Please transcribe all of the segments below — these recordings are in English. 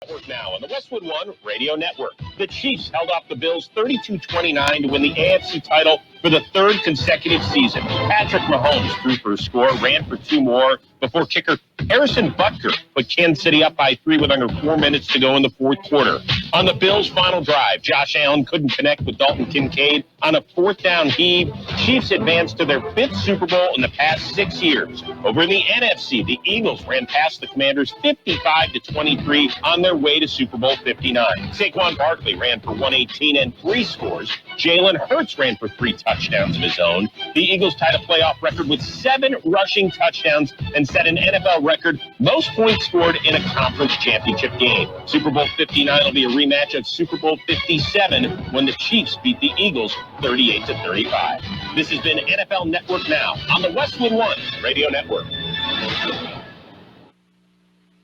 Network now on the Westwood One Radio Network. The Chiefs held off the Bills 32-29 to win the AFC title for the third consecutive season. Patrick Mahomes threw for a score, ran for two more before kicker Harrison Butker put Kansas City up by 3 with under 4 minutes to go in the fourth quarter. On the Bills' final drive, Josh Allen couldn't connect with Dalton Kincaid on a fourth down heave. Chiefs advanced to their 5th Super Bowl in the past 6 years. Over in the NFC, the Eagles ran past the Commanders 55-23 on their way to Super Bowl 59. Saquon Barkley ran for 118 and 3 scores. Jalen Hurts ran for 3 touchdowns of his own. The Eagles tied a playoff record with 7 rushing touchdowns and set an NFL record most points scored in a conference championship game. Super Bowl 59 will be a rematch of Super Bowl 57 when the Chiefs beat the Eagles 38-35. This has been NFL Network Now on the Westwood One Radio Network.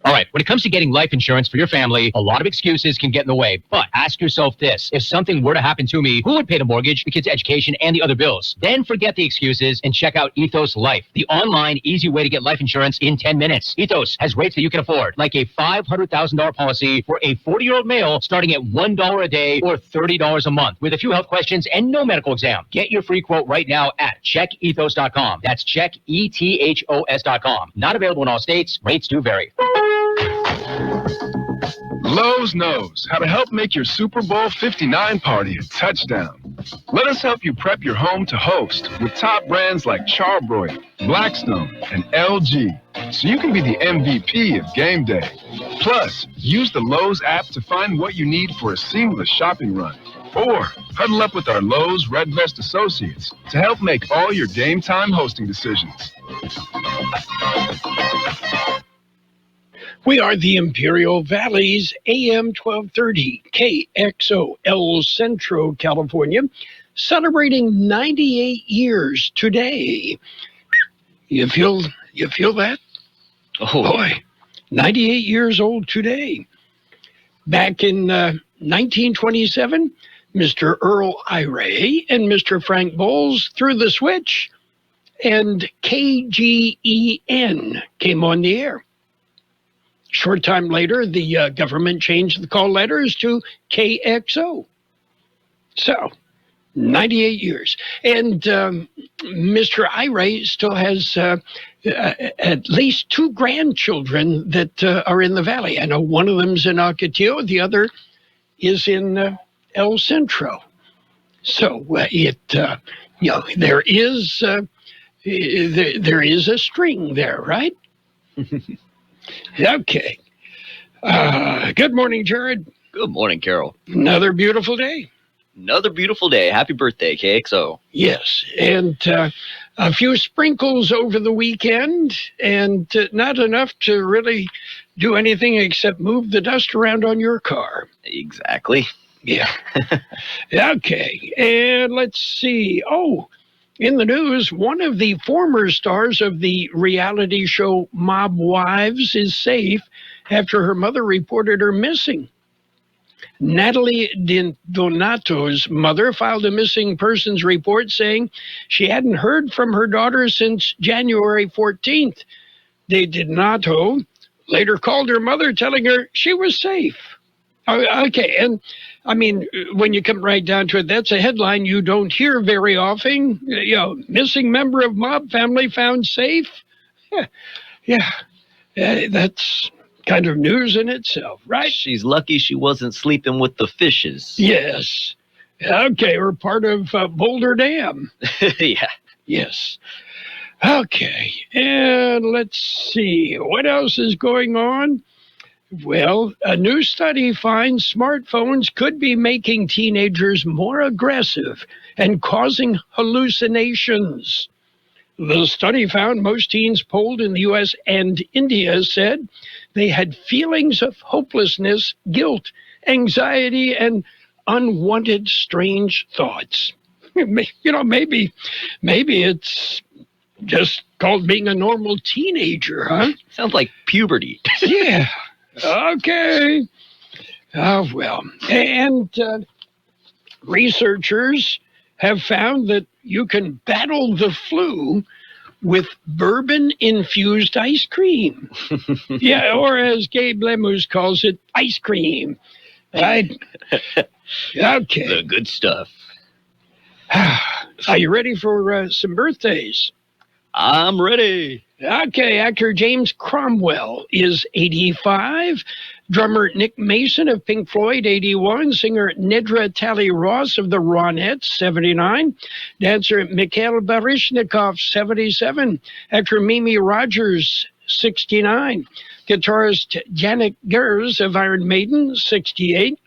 All right, when it comes to getting life insurance for your family, a lot of excuses can get in the way. But ask yourself this. If something were to happen to me, who would pay the mortgage, the kids' education, and the other bills? Then forget the excuses and check out Ethos Life, the online, easy way to get life insurance in 10 minutes. Ethos has rates that you can afford, like a $500,000 policy for a 40-year-old male starting at $1 a day or $30 a month with a few health questions and no medical exam. Get your free quote right now at checkethos.com. That's checkethos.com. Not available in all states. Rates do vary. Lowe's knows how to help make your Super Bowl 59 party a touchdown. Let us help you prep your home to host with top brands like Charbroil, Blackstone, and LG, so you can be the MVP of game day. Plus, use the Lowe's app to find what you need for a seamless shopping run. Or huddle up with our Lowe's Red Vest associates to help make all your game time hosting decisions. We are the Imperial Valley's AM 1230 KXO El Centro, California, celebrating 98 years today. You feel that? Oh boy, 98 years old today. Back in 1927, Mr. Earl Iray and Mr. Frank Bowles threw the switch, and KGEN came on the air. Short time later, the government changed the call letters to KXO. So, 98 years. And Mr. Iray still has at least 2 grandchildren that are in the valley. I know one of them's in Ocotillo, the other is in El Centro. So there is a string there, right? Okay. Good morning, Jared. Good morning, Carroll. Another beautiful day. Another beautiful day. Happy birthday, KXO. Yes, and a few sprinkles over the weekend, and not enough to really do anything except move the dust around on your car. Exactly. Yeah. Okay, and let's see. Oh, in the news, one of the former stars of the reality show Mob Wives is safe after her mother reported her missing. Natalie Donato's mother filed a missing persons report saying she hadn't heard from her daughter since January 14th. De Donato later called her mother, telling her she was safe. Okay, and I mean, when you come right down to it, that's a headline you don't hear very often. Missing member of mob family found safe. Yeah, that's kind of news in itself, right? She's lucky she wasn't sleeping with the fishes. Yes. Okay, we're part of Boulder Dam. Yeah. Yes. Okay, and let's see. What else is going on? Well, a new study finds smartphones could be making teenagers more aggressive and causing hallucinations. The study found most teens polled in the U.S. and India said they had feelings of hopelessness, guilt, anxiety, and unwanted strange thoughts. Maybe it's just called being a normal teenager, huh? Sounds like puberty. Yeah. Okay. Well, and researchers have found that you can battle the flu with bourbon-infused ice cream. Yeah, or as Gabe Lemus calls it, ice cream. Right? Okay. The good stuff. Are you ready for some birthdays? I'm ready. Okay, actor James Cromwell is 85. Drummer Nick Mason of Pink Floyd, 81. Singer Nedra Talley-Ross of the Ronettes, 79. Dancer Mikhail Baryshnikov, 77. Actor Mimi Rogers, 69. Guitarist Janet Gers of Iron Maiden, 68.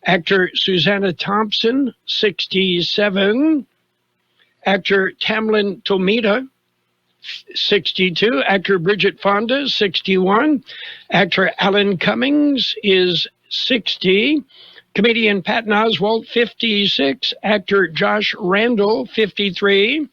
Actor Susanna Thompson, 67. Actor Tamlin Tomita, 62. Actor Bridget Fonda, 61. Actor Alan Cummings is 60. Comedian Patton Oswalt, 56. Actor Josh Randall, 53.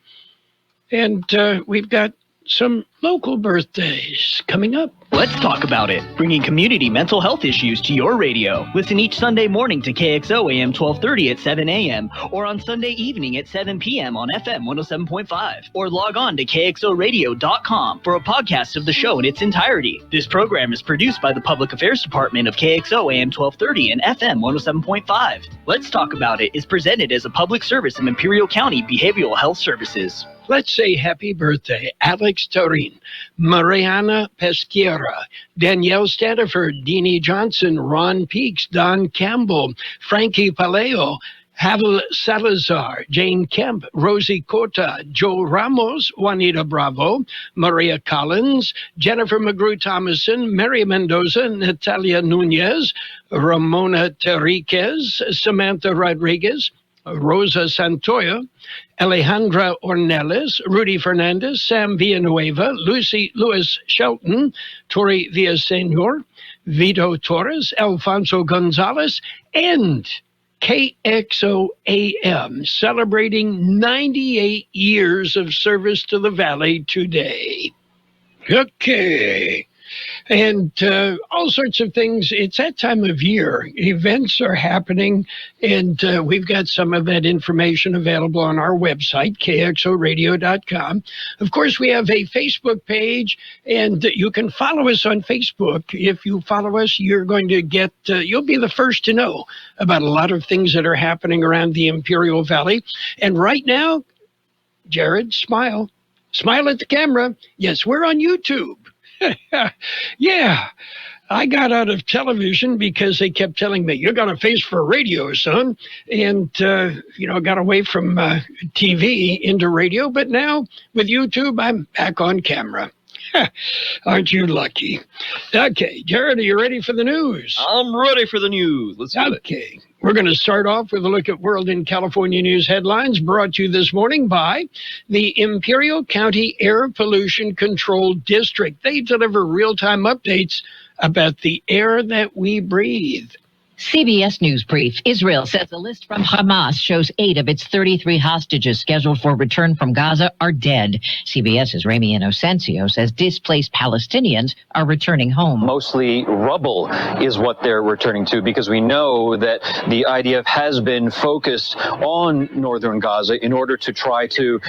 And we've got some local birthdays coming up. Let's talk about it. Bringing community mental health issues to your radio. Listen each Sunday morning to Kxo AM 1230 at 7 a.m. or on Sunday evening at 7 p.m. on FM 107.5. Or log on to kxoradio.com for a podcast of the show in its entirety. This program is produced by the Public Affairs Department of Kxo AM 1230 and FM 107.5. Let's Talk About It is presented as a public service of Imperial County Behavioral Health Services. Let's say happy birthday, Alex Torin, Mariana Pesquiera, Danielle Staniford, Deanie Johnson, Ron Peaks, Don Campbell, Frankie Paleo, Havel Salazar, Jane Kemp, Rosie Cota, Joe Ramos, Juanita Bravo, Maria Collins, Jennifer McGrew Thomason, Mary Mendoza, Natalia Nunez, Ramona Terriquez, Samantha Rodriguez, Rosa Santoya, Alejandra Ornelas, Rudy Fernandez, Sam Villanueva, Lucy Lewis Shelton, Tori Villasenor, Vito Torres, Alfonso Gonzalez, and KXO AM, celebrating 98 years of service to the Valley today. Okay. And all sorts of things. It's that time of year. Events are happening, and we've got some of that information available on our website, kxoradio.com. Of course, we have a Facebook page, and you can follow us on Facebook. If you follow us, you're going to get, you'll be the first to know about a lot of things that are happening around the Imperial Valley. And right now, Jared, smile. Smile at the camera. Yes, we're on YouTube. Yeah, I got out of television because they kept telling me, you got a face for radio, son. And, got away from TV into radio. But now with YouTube, I'm back on camera. Aren't you lucky? Okay, Jared, are you ready for the news? I'm ready for the news. Let's do it. Okay. We're going to start off with a look at World in California news headlines brought to you this morning by the Imperial County Air Pollution Control District. They deliver real-time updates about the air that we breathe. CBS News Brief. Israel says a list from Hamas shows 8 of its 33 hostages scheduled for return from Gaza are dead. CBS's Rami Inocencio says displaced Palestinians are returning home. Mostly rubble is what they're returning to, because we know that the IDF has been focused on northern Gaza in order to try to,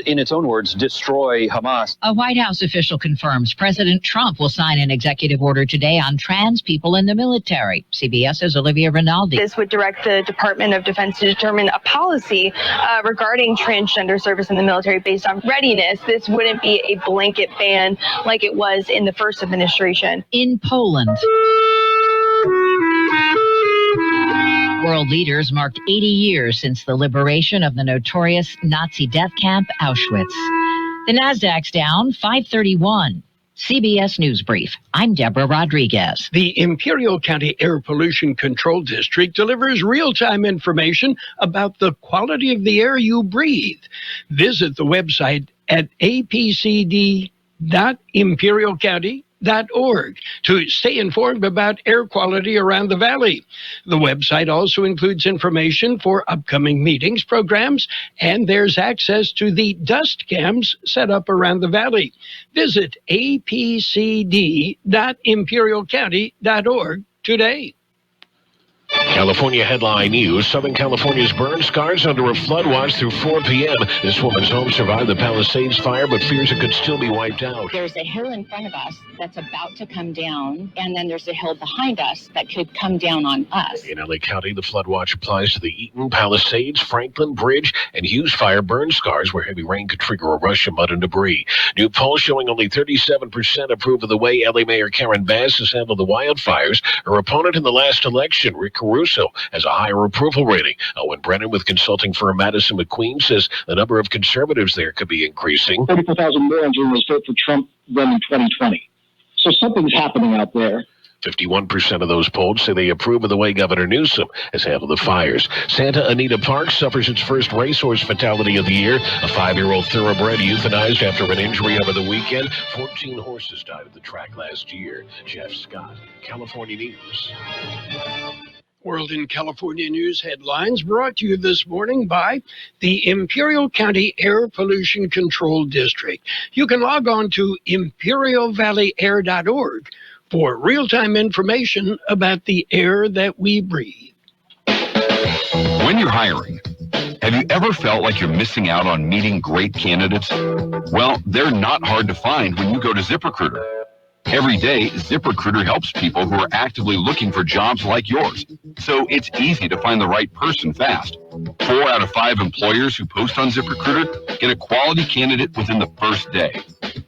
in its own words, destroy Hamas. A White House official confirms President Trump will sign an executive order today on trans people in the military. CBS's Olivia Rinaldi. This would direct the Department of Defense to determine a policy regarding transgender service in the military based on readiness. This wouldn't be a blanket ban like it was in the first administration. In Poland, world leaders marked 80 years since the liberation of the notorious Nazi death camp Auschwitz. The Nasdaq's down 531. CBS News Brief. I'm Deborah Rodriguez. The Imperial County Air Pollution Control District delivers real-time information about the quality of the air you breathe. Visit the website at apcd.imperialcounty.org to stay informed about air quality around the valley. The website also includes information for upcoming meetings, programs, and there's access to the dust cams set up around the valley. Visit apcd.imperialcounty.org today. California headline news. Southern California's burn scars under a flood watch through 4 p.m. This woman's home survived the Palisades fire, but fears it could still be wiped out. There's a hill in front of us that's about to come down, and then there's a hill behind us that could come down on us. In LA County, the flood watch applies to the Eaton, Palisades, Franklin, Bridge, and Hughes fire burn scars where heavy rain could trigger a rush of mud and debris. New polls showing only 37% approve of the way LA Mayor Karen Bass has handled the wildfires. Her opponent in the last election, Rick Caruso, has a higher approval rating. Owen Brennan with consulting firm Madison McQueen says the number of conservatives there could be increasing. 34,000 more in June will vote for Trump than in 2020. So something's happening out there. 51% of those polled say they approve of the way Governor Newsom has handled the fires. Santa Anita Park suffers its first racehorse fatality of the year. A 5-year-old thoroughbred euthanized after an injury over the weekend. 14 horses died at the track last year. Jeff Scott, California News. World in California News headlines brought to you this morning by the Imperial County Air Pollution Control District. You can log on to imperialvalleyair.org for real-time information about the air that we breathe. When you're hiring, have you ever felt like you're missing out on meeting great candidates? Well, they're not hard to find when you go to ZipRecruiter. Every day, ZipRecruiter helps people who are actively looking for jobs like yours. So it's easy to find the right person fast. 4 out of 5 employers who post on ZipRecruiter get a quality candidate within the first day.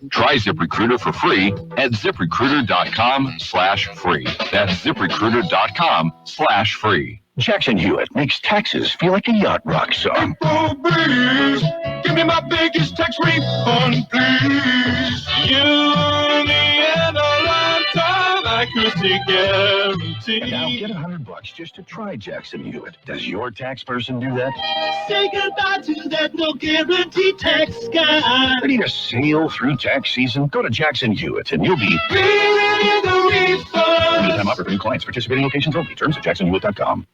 Try ZipRecruiter for free at ZipRecruiter.com/free. That's ZipRecruiter.com/free. Jackson Hewitt makes taxes feel like a yacht rock song. Oh, please, give me my biggest tax refund, please. You and a lifetime accuracy guarantee. Now get $100 just to try Jackson Hewitt. Does your tax person do that? Say goodbye to that no guarantee tax guy. Ready to sail through tax season? Go to Jackson Hewitt and you'll be Bring the refund. Limited time offer for new clients. Participating locations only. Terms at jacksonhewitt.com.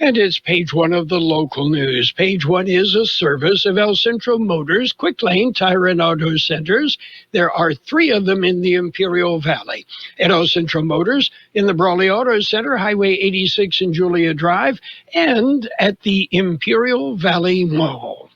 And it's page 1 of the local news. Page 1 is a service of El Centro Motors, Quick Lane Tire and Auto Centers. There are 3 of them in the Imperial Valley. At El Centro Motors, in the Brawley Auto Center, Highway 86 and Julia Drive, and at the Imperial Valley Mall.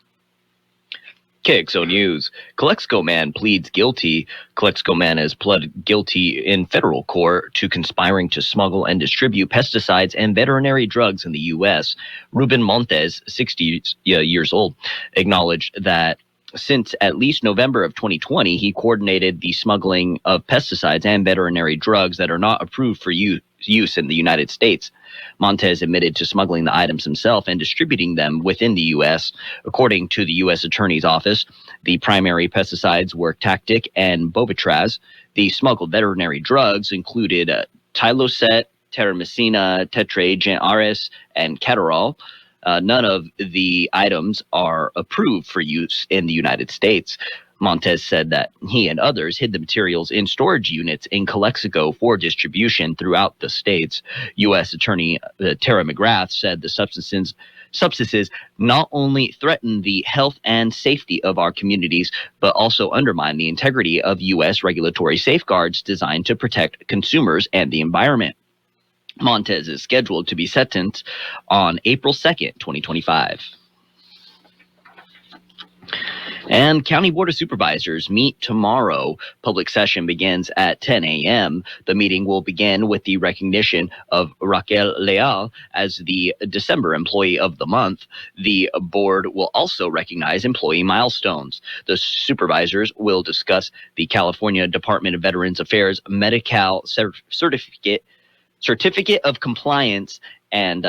Kxo News. Kxo man pleads guilty. Kxo man has pled guilty in federal court to conspiring to smuggle and distribute pesticides and veterinary drugs in the U.S. Ruben Montes, 60 years old, acknowledged that since at least November of 2020, he coordinated the smuggling of pesticides and veterinary drugs that are not approved for use in the United States. Montes admitted to smuggling the items himself and distributing them within the U.S. According to the U.S. Attorney's Office, the primary pesticides were Tactic and Bovitraz. The smuggled veterinary drugs included Tylostet, Terramycina, Tetraagent Aris, and Carroll. None of the items are approved for use in the United States. Montes said that he and others hid the materials in storage units in Calexico for distribution throughout the states. U.S. Attorney Tara McGrath said the substances not only threaten the health and safety of our communities, but also undermine the integrity of U.S. regulatory safeguards designed to protect consumers and the environment. Montes is scheduled to be sentenced on April 2nd, 2025. And County Board of Supervisors meet tomorrow. Public session begins at 10 a.m. The meeting will begin with the recognition of Raquel Leal as the December Employee of the Month. The board will also recognize employee milestones. The supervisors will discuss the California Department of Veterans Affairs Medi-Cal Certificate of Compliance and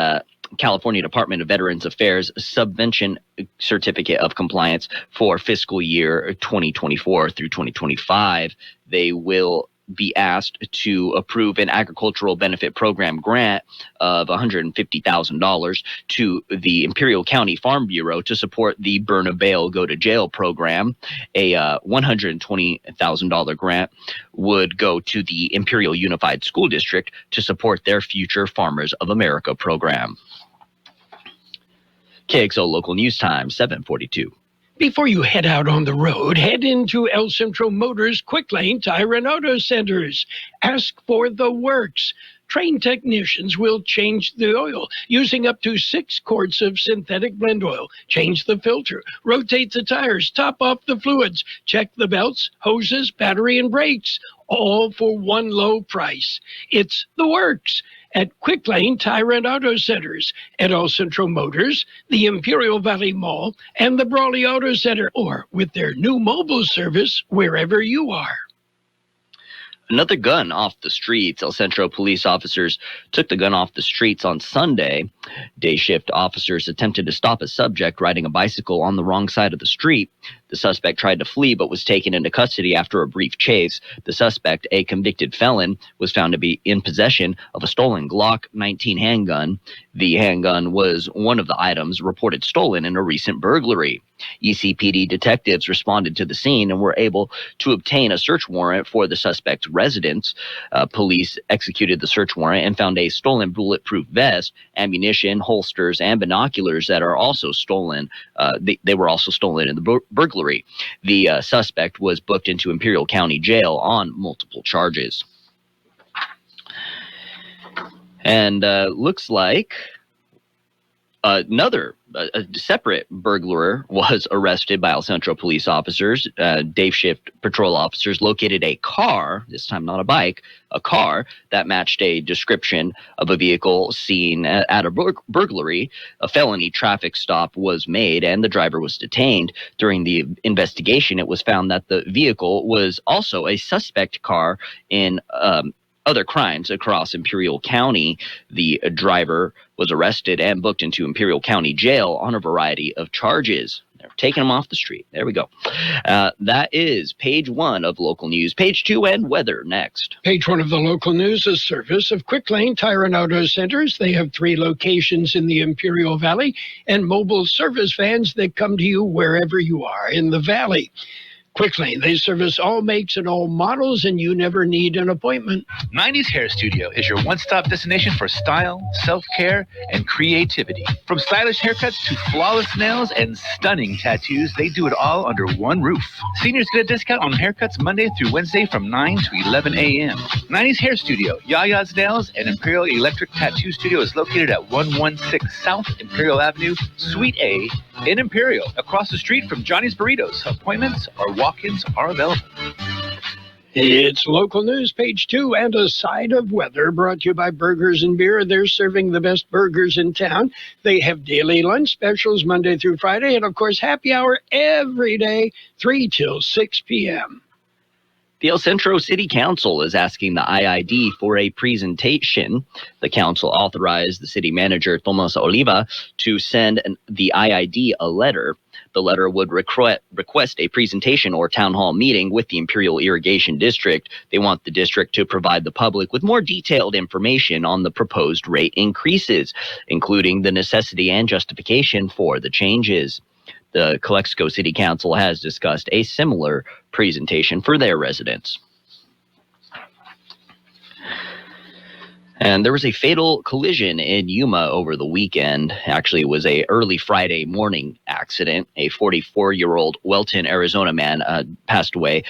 California Department of Veterans Affairs Subvention Certificate of Compliance for fiscal year 2024 through 2025. They will be asked to approve an agricultural benefit program grant of $150,000 to the Imperial County Farm Bureau to support the Burn a Bale Go to Jail program. A $120,000 grant would go to the Imperial Unified School District to support their Future Farmers of America program. KXO Local News Time, 7:42. Before you head out on the road, head into El Centro Motors Quick Lane Tire and Auto Centers. Ask for the works. trained technicians will change the oil using up to 6 quarts of synthetic blend oil. Change the filter, rotate the tires, top off the fluids, check the belts, hoses, battery, and brakes, all for one low price. It's the works at Quick Lane Tire and Auto Centers, at El Centro Motors, the Imperial Valley Mall, and the Brawley Auto Center, or with their new mobile service wherever you are. Another gun off the streets. El Centro police officers took the gun off the streets on Sunday. Day shift officers attempted to stop a subject riding a bicycle on the wrong side of the street. The suspect tried to flee but was taken into custody after a brief chase. The suspect, a convicted felon, was found to be in possession of a stolen Glock 19 handgun. The handgun was one of the items reported stolen in a recent burglary. ECPD detectives responded to the scene and were able to obtain a search warrant for the suspect's residence. Police executed the search warrant and found a stolen bulletproof vest, ammunition, holsters, and binoculars that are also stolen. They were also stolen in the burglary. The suspect was booked into Imperial County Jail on multiple charges. And looks like another separate burglar was arrested by El Centro police officers. Day shift patrol officers located a car, this time not a bike, a car that matched a description of a vehicle seen at a burglary. A felony traffic stop was made and the driver was detained. During the investigation, it was found that the vehicle was also a suspect car in other crimes across Imperial County. The driver was arrested and booked into Imperial County Jail on a variety of charges. They're taking him off the street. There we go. That is page 1 of local news. Page 2 and weather next. Page 1 of the local news is service of Quick Lane Tire and Auto Centers. They have 3 locations in the Imperial Valley and mobile service vans that come to you wherever you are in the valley. Quick Lane, they service all makes and all models, and you never need an appointment. 90s Hair Studio is your one-stop destination for style, self-care, and creativity. From stylish haircuts to flawless nails and stunning tattoos, they do it all under one roof. Seniors get a discount on haircuts Monday through Wednesday from 9 to 11 a.m. 90s Hair Studio, Yaya's Nails, and Imperial Electric Tattoo Studio is located at 116 South Imperial Avenue, Suite A, in Imperial, across the street from Johnny's Burritos. Appointments or walk-ins are available. It's local news, page 2, and a side of weather brought to you by Burgers and Beer. They're serving the best burgers in town. They have daily lunch specials Monday through Friday, and of course, happy hour every day, 3 till 6 p.m. The El Centro City Council is asking the IID for a presentation. The council authorized the city manager, Tomas Oliva, to send the IID a letter. The letter would request a presentation or town hall meeting with the Imperial Irrigation District. They want the district to provide the public with more detailed information on the proposed rate increases, including the necessity and justification for the changes. The Kxo City Council has discussed a similar presentation for their residents. And there was a fatal collision in Yuma over the weekend. Actually, it was a early Friday morning accident. A 44-year-old Welton, Arizona man passed away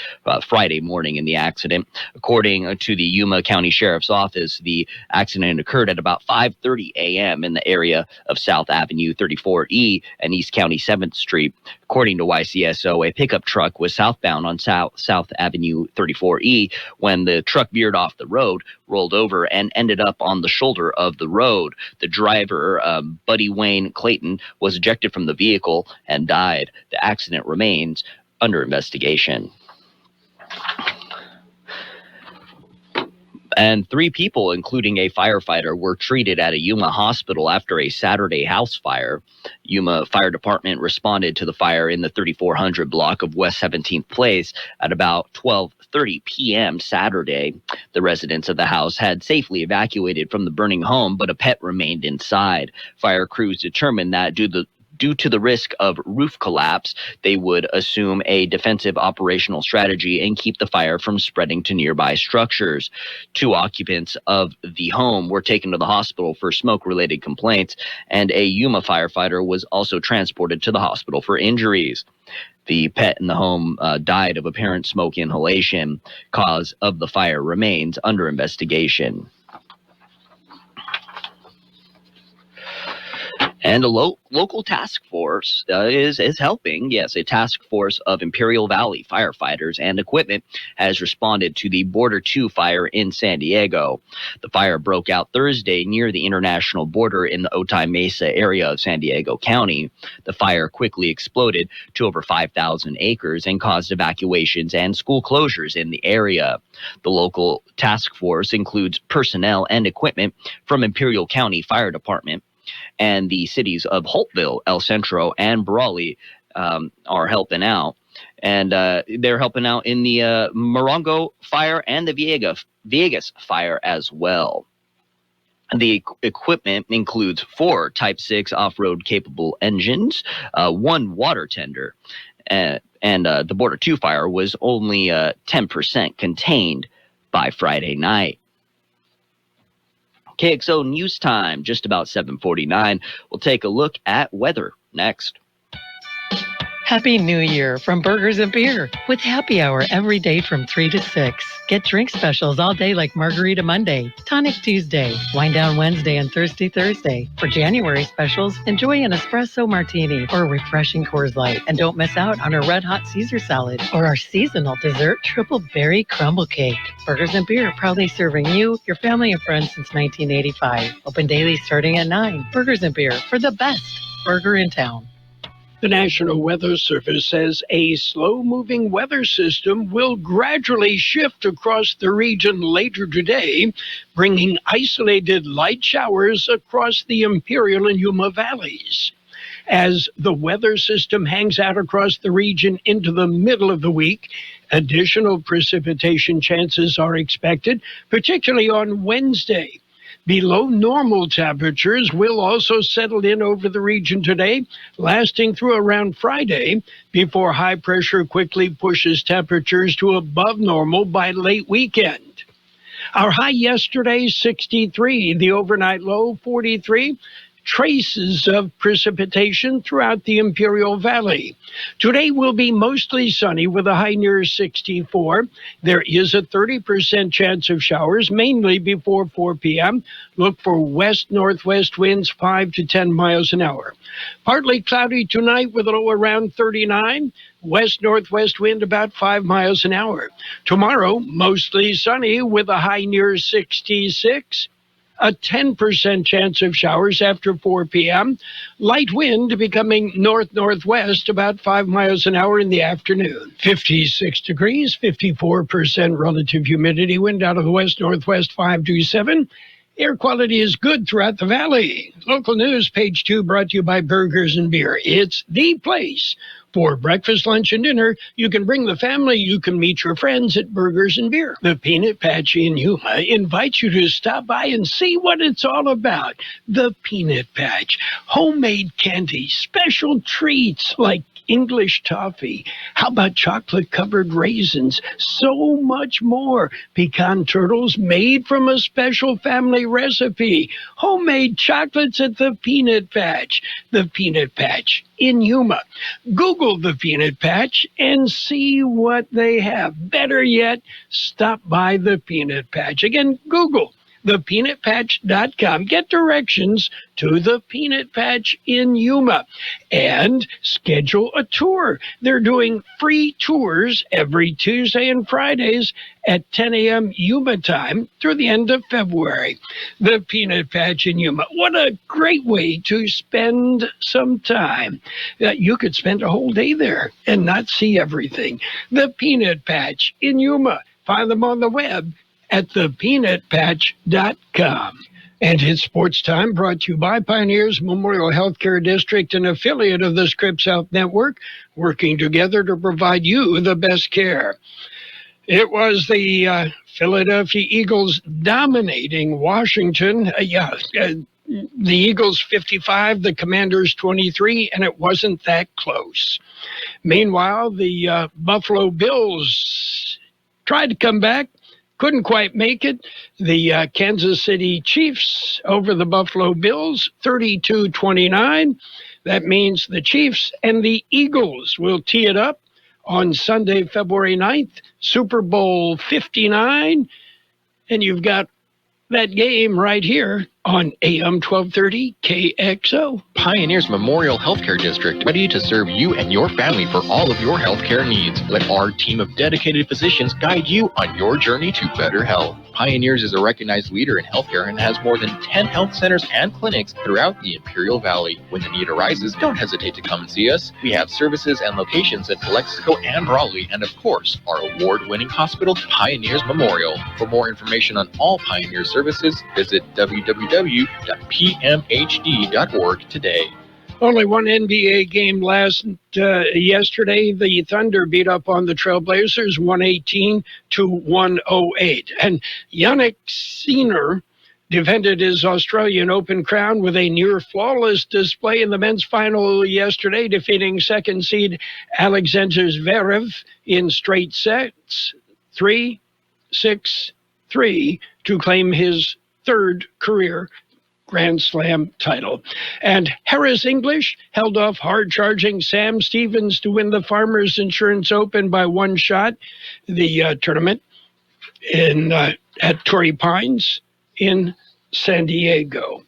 Friday morning in the accident. According to the Yuma County Sheriff's Office, the accident occurred at about 5:30 a.m. in the area of South Avenue 34E and East County 7th Street. According to YCSO, a pickup truck was southbound on South Avenue 34E when the truck veered off the road, rolled over, and ended up on the shoulder of the road. The driver, Buddy Wayne Clayton, was ejected from the vehicle and died. The accident remains under investigation. And 3 people, including a firefighter, were treated at a Yuma hospital after a Saturday house fire. Yuma Fire Department responded to the fire in the 3400 block of West 17th Place at about 12:30 p.m. Saturday. The residents of the house had safely evacuated from the burning home, but a pet remained inside. Fire crews determined that due to the risk of roof collapse, they would assume a defensive operational strategy and keep the fire from spreading to nearby structures. 2 occupants of the home were taken to the hospital for smoke-related complaints, and a Yuma firefighter was also transported to the hospital for injuries. The pet in the home died of apparent smoke inhalation. Cause of the fire remains under investigation. And a local task force is helping. Yes, a task force of Imperial Valley firefighters and equipment has responded to the Border 2 fire in San Diego. The fire broke out Thursday near the international border in the Otay Mesa area of San Diego County. The fire quickly exploded to over 5,000 acres and caused evacuations and school closures in the area. The local task force includes personnel and equipment from Imperial County Fire Department, and the cities of Holtville, El Centro, and Brawley are helping out. And they're helping out in the Morongo fire and the Viegas fire as well. The equipment includes 4 Type 6 off-road capable engines, 1 water tender, and the Border 2 fire was only 10% contained by Friday night. KXO News Time, just about 7:49. We'll take a look at weather next. Happy New Year from Burgers and Beer with happy hour every day from 3 to 6. Get drink specials all day like Margarita Monday, Tonic Tuesday, Wine Down Wednesday, and Thirsty Thursday. For January specials, enjoy an espresso martini or a refreshing Coors Light. And don't miss out on our Red Hot Caesar salad or our seasonal dessert triple berry crumble cake. Burgers and Beer proudly serving you, your family, and friends since 1985. Open daily starting at 9. Burgers and Beer for the best burger in town. The National Weather Service says a slow-moving weather system will gradually shift across the region later today, bringing isolated light showers across the Imperial and Yuma valleys. As the weather system hangs out across the region into the middle of the week, additional precipitation chances are expected, particularly on Wednesday. Below normal temperatures will also settle in over the region today, lasting through around Friday, before high pressure quickly pushes temperatures to above normal by late weekend. Our high yesterday, 63, the overnight low, 43. Traces of precipitation throughout the Imperial Valley. Today will be mostly sunny with a high near 64. There is a 30% chance of showers, mainly before 4 p.m. Look for west-northwest winds 5 to 10 miles an hour. Partly cloudy tonight with a low around 39. West-northwest wind about 5 miles an hour. Tomorrow, mostly sunny with a high near 66. A 10% chance of showers after 4 p.m. Light wind becoming north-northwest about 5 miles an hour in the afternoon. 56 degrees, 54% relative humidity. Wind out of the west-northwest 5 to 7. Air quality is good throughout the valley. Local news, page 2, brought to you by Burgers and Beer. It's the place for breakfast, lunch, and dinner. You can bring the family. You can meet your friends at Burgers and Beer. The Peanut Patch in Yuma invites you to stop by and see what it's all about. The Peanut Patch. Homemade candy, special treats like English toffee. How about chocolate-covered raisins? So much more. Pecan turtles made from a special family recipe. Homemade chocolates at the Peanut Patch. The Peanut Patch in Yuma. Google the Peanut Patch and see what they have. Better yet, stop by the Peanut Patch. Again, Google thepeanutpatch.com. Get directions to the Peanut Patch in Yuma and schedule a tour. They're doing free tours every Tuesday and Fridays at 10 a.m. Yuma time through the end of February. The Peanut Patch in Yuma. What a great way to spend some time. You could spend a whole day there and not see everything. The Peanut Patch in Yuma. Find them on the web at thepeanutpatch.com. And it's Sports Time, brought to you by Pioneers Memorial Healthcare District, an affiliate of the Scripps Health Network, working together to provide you the best care. It was the Philadelphia Eagles dominating Washington. The Eagles 55, the Commanders 23, and it wasn't that close. Meanwhile, the Buffalo Bills tried to come back. Couldn't quite make it. The Kansas City Chiefs over the Buffalo Bills, 32-29. That means the Chiefs and the Eagles will tee it up on Sunday, February 9th, Super Bowl 59. And you've got that game right here on AM 1230 KXO. Pioneers Memorial Healthcare District, ready to serve you and your family for all of your healthcare needs. Let our team of dedicated physicians guide you on your journey to better health. Pioneers is a recognized leader in healthcare and has more than 10 health centers and clinics throughout the Imperial Valley. When the need arises, don't hesitate to come and see us. We have services and locations at Calexico and Raleigh, and of course, our award-winning hospital, Pioneers Memorial. For more information on all Pioneer services, visit www.pmhd.org today. Only one NBA game yesterday. The Thunder beat up on the Trailblazers 118-108. And Yannick Sinner defended his Australian Open crown with a near-flawless display in the men's final yesterday, defeating second seed Alexander Zverev in straight sets, 3-6-3, to claim his third career Grand Slam title. And Harris English held off hard-charging Sam Stevens to win the Farmers Insurance Open by one shot, the tournament at Torrey Pines in San Diego.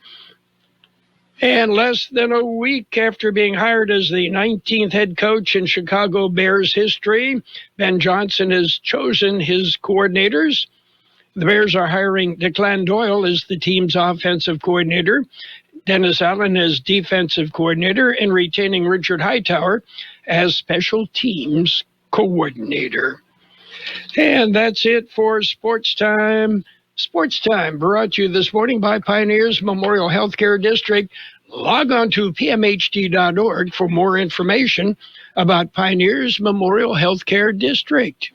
And less than a week after being hired as the 19th head coach in Chicago Bears history, Ben Johnson has chosen his coordinators. The Bears are hiring Declan Doyle as the team's offensive coordinator, Dennis Allen as defensive coordinator, and retaining Richard Hightower as special teams coordinator. And that's it for Sports Time. Sports Time brought to you this morning by Pioneers Memorial Healthcare District. Log on to pmhd.org for more information about Pioneers Memorial Healthcare District.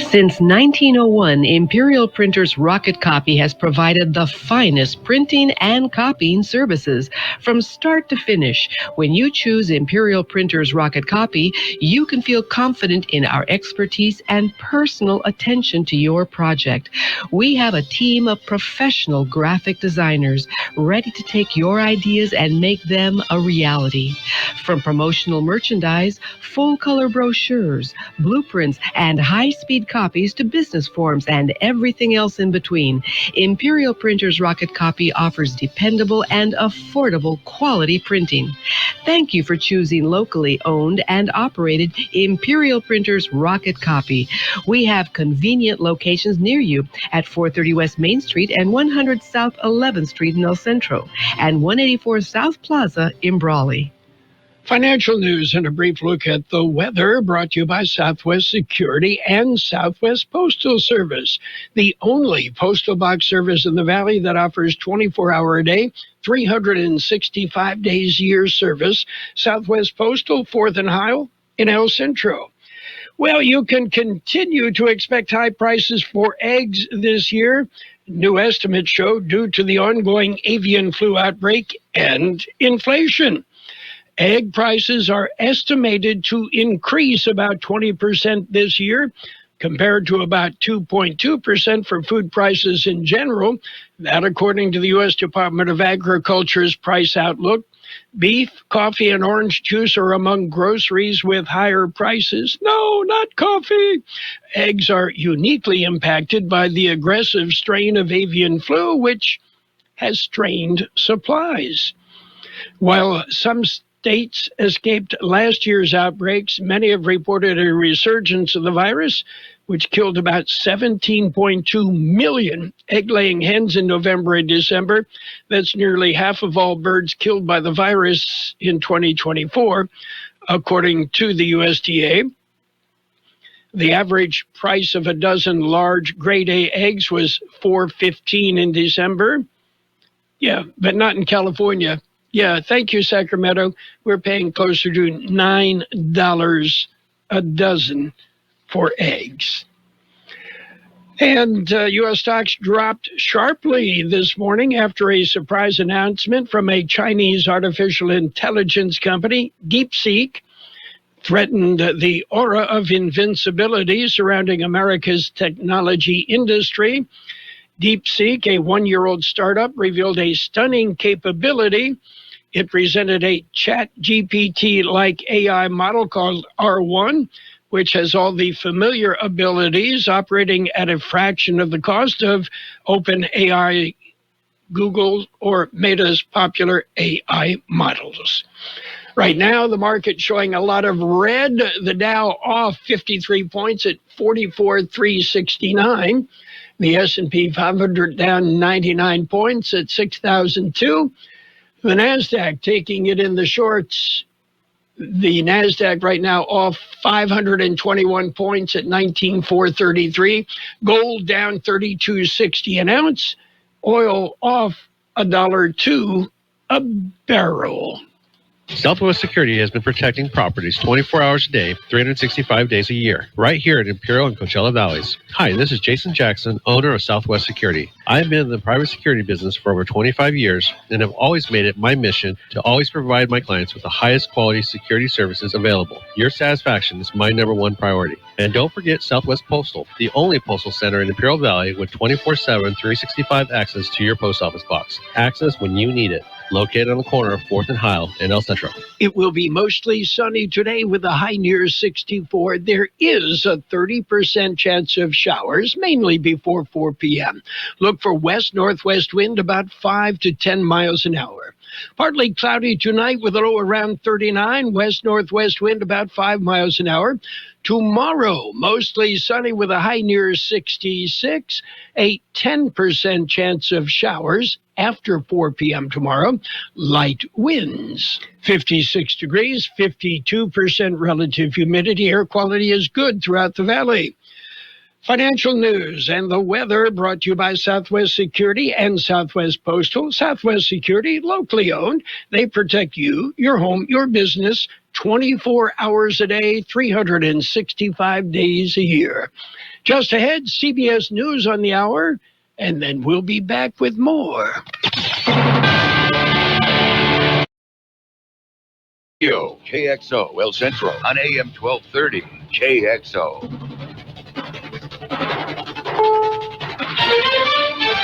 Since 1901, Imperial Printers Rocket Copy has provided the finest printing and copying services from start to finish. When you choose Imperial Printers Rocket Copy, you can feel confident in our expertise and personal attention to your project. We have a team of professional graphic designers ready to take your ideas and make them a reality. From promotional merchandise, full-color brochures, blueprints, and high-speed copies to business forms and everything else in between, Imperial Printers Rocket Copy offers dependable and affordable quality printing. Thank you for choosing locally owned and operated Imperial Printers Rocket Copy. We have convenient locations near you at 430 West Main Street and 100 South 11th Street in El Centro and 184 South Plaza in Brawley. Financial news and a brief look at the weather brought to you by Southwest Security and Southwest Postal Service, the only postal box service in the Valley that offers 24-hour-a-day, 365 days a year service. Southwest Postal, 4th and Heil in El Centro. Well, you can continue to expect high prices for eggs this year. New estimates show due to the ongoing avian flu outbreak and inflation. Egg prices are estimated to increase about 20% this year, compared to about 2.2% for food prices in general. That according to the U.S. Department of Agriculture's price outlook. Beef, coffee, and orange juice are among groceries with higher prices. No, not coffee. Eggs are uniquely impacted by the aggressive strain of avian flu, which has strained supplies. While some states escaped last year's outbreaks, many have reported a resurgence of the virus, which killed about 17.2 million egg-laying hens in November and December. That's nearly half of all birds killed by the virus in 2024, according to the USDA. The average price of a dozen large grade A eggs was $4.15 in December. Yeah, but not in California. Yeah, thank you, Sacramento. We're paying closer to $9 a dozen for eggs. And U.S. stocks dropped sharply this morning after a surprise announcement from a Chinese artificial intelligence company, DeepSeek, threatened the aura of invincibility surrounding America's technology industry. DeepSeek, a one-year-old startup, revealed a stunning capability. It presented a ChatGPT-like AI model called R1, which has all the familiar abilities, operating at a fraction of the cost of OpenAI Google or Meta's popular AI models. Right now, the market showing a lot of red. The Dow off 53 points at 44,369. The S&P 500 down 99 points at 6,002. The NASDAQ taking it in the shorts. The NASDAQ right now off 521 points at 19,433. Gold down 32.60 an ounce. Oil off $1.02 a barrel. Southwest Security has been protecting properties 24 hours a day, 365 days a year, right here in Imperial and Coachella Valleys. Hi, this is Jason Jackson, owner of Southwest Security. I've been in the private security business for over 25 years and have always made it my mission to always provide my clients with the highest quality security services available. Your satisfaction is my number one priority. And don't forget Southwest Postal, the only postal center in Imperial Valley with 24/7, 365 access to your post office box. Access when you need it. Located on the corner of 4th and Heil in El Centro. It will be mostly sunny today with a high near 64. There is a 30% chance of showers, mainly before 4 p.m. Look for west-northwest wind about 5 to 10 miles an hour. Partly cloudy tonight with a low around 39. West-northwest wind about 5 miles an hour. Tomorrow, mostly sunny with a high near 66. A 10% chance of showers after 4 p.m. tomorrow. Light winds. 56 degrees, 52% relative humidity. Air quality is good throughout the valley. Financial news and the weather brought to you by Southwest Security and Southwest Postal. Southwest Security, locally owned. They protect you, your home, your business, 24 hours a day, 365 days a year. Just ahead, CBS News on the hour, and then we'll be back with more. KXO, El Centro, on AM 1230, KXO.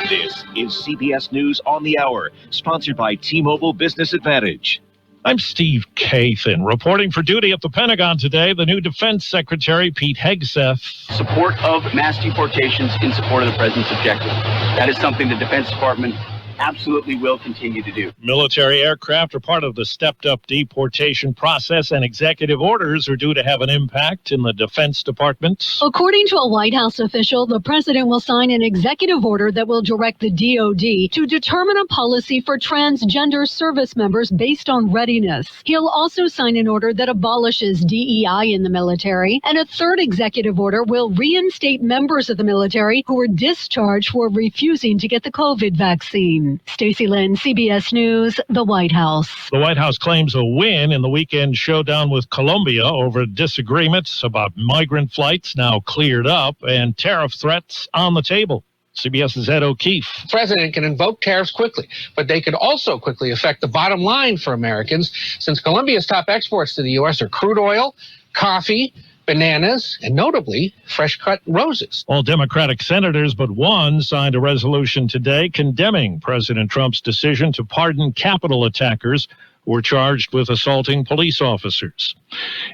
This is CBS News on the Hour, sponsored by T-Mobile Business Advantage. I'm Steve Kathan, reporting for duty at the Pentagon today. The new Defense Secretary, Pete Hegseth. Support of mass deportations in support of the president's objective. That is something the Defense Department absolutely will continue to do. Military aircraft are part of the stepped-up deportation process, and executive orders are due to have an impact in the Defense Department. According to a White House official, the president will sign an executive order that will direct the DoD to determine a policy for transgender service members based on readiness. He'll also sign an order that abolishes DEI in the military, and a third executive order will reinstate members of the military who were discharged for refusing to get the COVID vaccine. Stacey Lynn, CBS News, the White House. The White House claims a win in the weekend showdown with Colombia over disagreements about migrant flights now cleared up and tariff threats on the table. CBS's Ed O'Keefe. The president can invoke tariffs quickly, but they could also quickly affect the bottom line for Americans, since Colombia's top exports to the U.S. are crude oil, coffee, bananas, and notably, fresh-cut roses. All Democratic senators but one signed a resolution today condemning President Trump's decision to pardon Capitol attackers who were charged with assaulting police officers.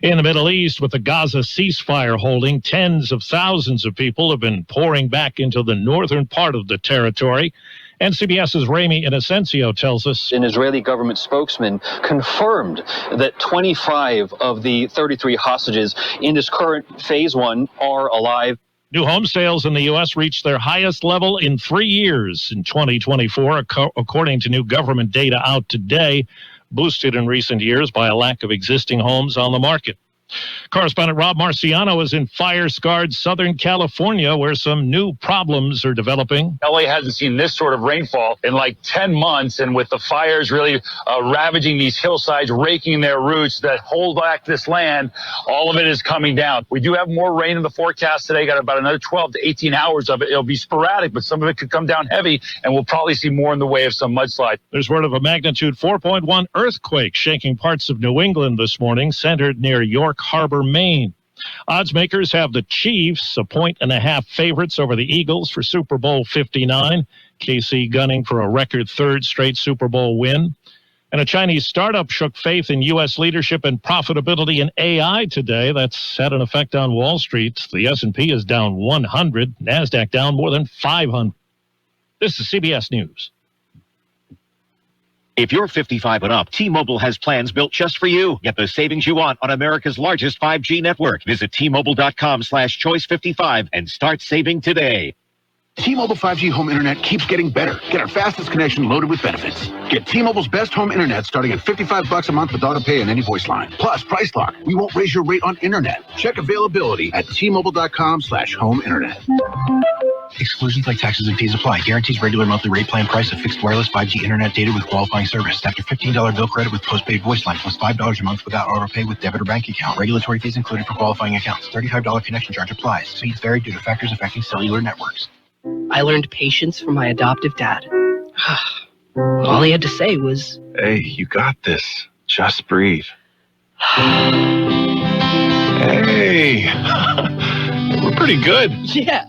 In the Middle East, with the Gaza ceasefire holding, tens of thousands of people have been pouring back into the northern part of the territory. And CBS's Rami Inocencio tells us an Israeli government spokesman confirmed that 25 of the 33 hostages in this current phase one are alive. New home sales in the U.S. reached their highest level in 3 years in 2024, according to new government data out today, boosted in recent years by a lack of existing homes on the market. Correspondent Rob Marciano is in fire-scarred Southern California, where some new problems are developing. LA hasn't seen this sort of rainfall in like 10 months, and with the fires really ravaging these hillsides, raking their roots that hold back this land, all of it is coming down. We do have more rain in the forecast today, got about another 12 to 18 hours of it. It'll be sporadic, but some of it could come down heavy, and we'll probably see more in the way of some mudslide. There's word of a magnitude 4.1 earthquake shaking parts of New England this morning, centered near York Harbor, Maine. Odds makers have the Chiefs a 1.5 favorites over the Eagles for Super Bowl 59. KC gunning for a record third straight Super Bowl win. And a Chinese startup shook faith in U.S. leadership and profitability in AI today. That's had an effect on Wall Street. The S&P is down 100, NASDAQ down more than 500. This is CBS News. If you're 55 and up, T-Mobile has plans built just for you. Get the savings you want on America's largest 5G network. Visit T-Mobile.com/choice55 and start saving today. T-Mobile 5G home internet keeps getting better. Get our fastest connection loaded with benefits. Get T-Mobile's best home internet starting at $55 a month with auto pay and any voice line. Plus, price lock. We won't raise your rate on internet. Check availability at T-Mobile.com/home internet. Exclusions like taxes and fees apply. Guarantees regular monthly rate plan price of fixed wireless 5G internet data with qualifying service. After $15 bill credit with postpaid voice line plus $5 a month without auto pay with debit or bank account. Regulatory fees included for qualifying accounts. $35 connection charge applies. Speeds vary due to factors affecting cellular networks. I learned patience from my adoptive dad. All he had to say was, "Hey, you got this. Just breathe." Hey, we're pretty good. Yeah.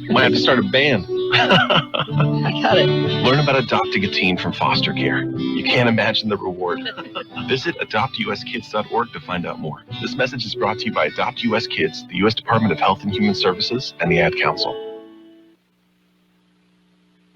Might have to start a band. I got it. Learn about adopting a teen from foster care. You can't imagine the reward. Visit adoptuskids.org to find out more. This message is brought to you by Adopt US Kids, the U.S. Department of Health and Human Services, and the Ad Council.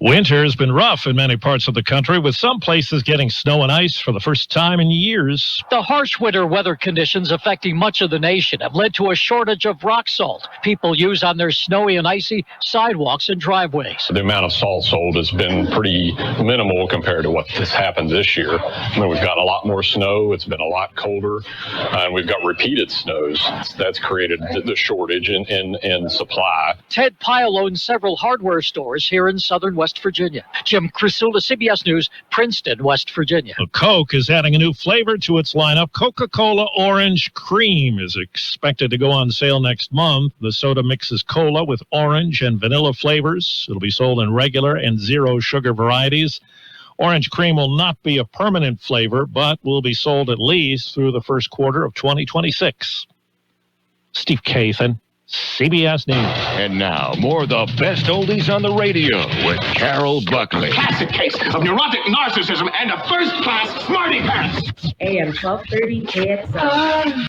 Winter has been rough in many parts of the country, with some places getting snow and ice for the first time in years. The harsh winter weather conditions affecting much of the nation have led to a shortage of rock salt people use on their snowy and icy sidewalks and driveways. The amount of salt sold has been pretty minimal compared to what has happened this year. I mean, we've got a lot more snow. It's been a lot colder, and we've got repeated snows. That's created the shortage in supply. Ted Pyle owns several hardware stores here in southern West Virginia. Jim Crisula, CBS News, Princeton, West Virginia. Coke is adding a new flavor to its lineup. Coca-Cola Orange Cream is expected to go on sale next month. The soda mixes cola with orange and vanilla flavors. It'll be sold in regular and zero sugar varieties. Orange Cream will not be a permanent flavor, but will be sold at least through the first quarter of 2026. Steve Kathan, CBS News. And now, more of the best oldies on the radio with Carroll Buckley. Classic case of neurotic narcissism and a first-class smarty pants. AM 1230 KXO.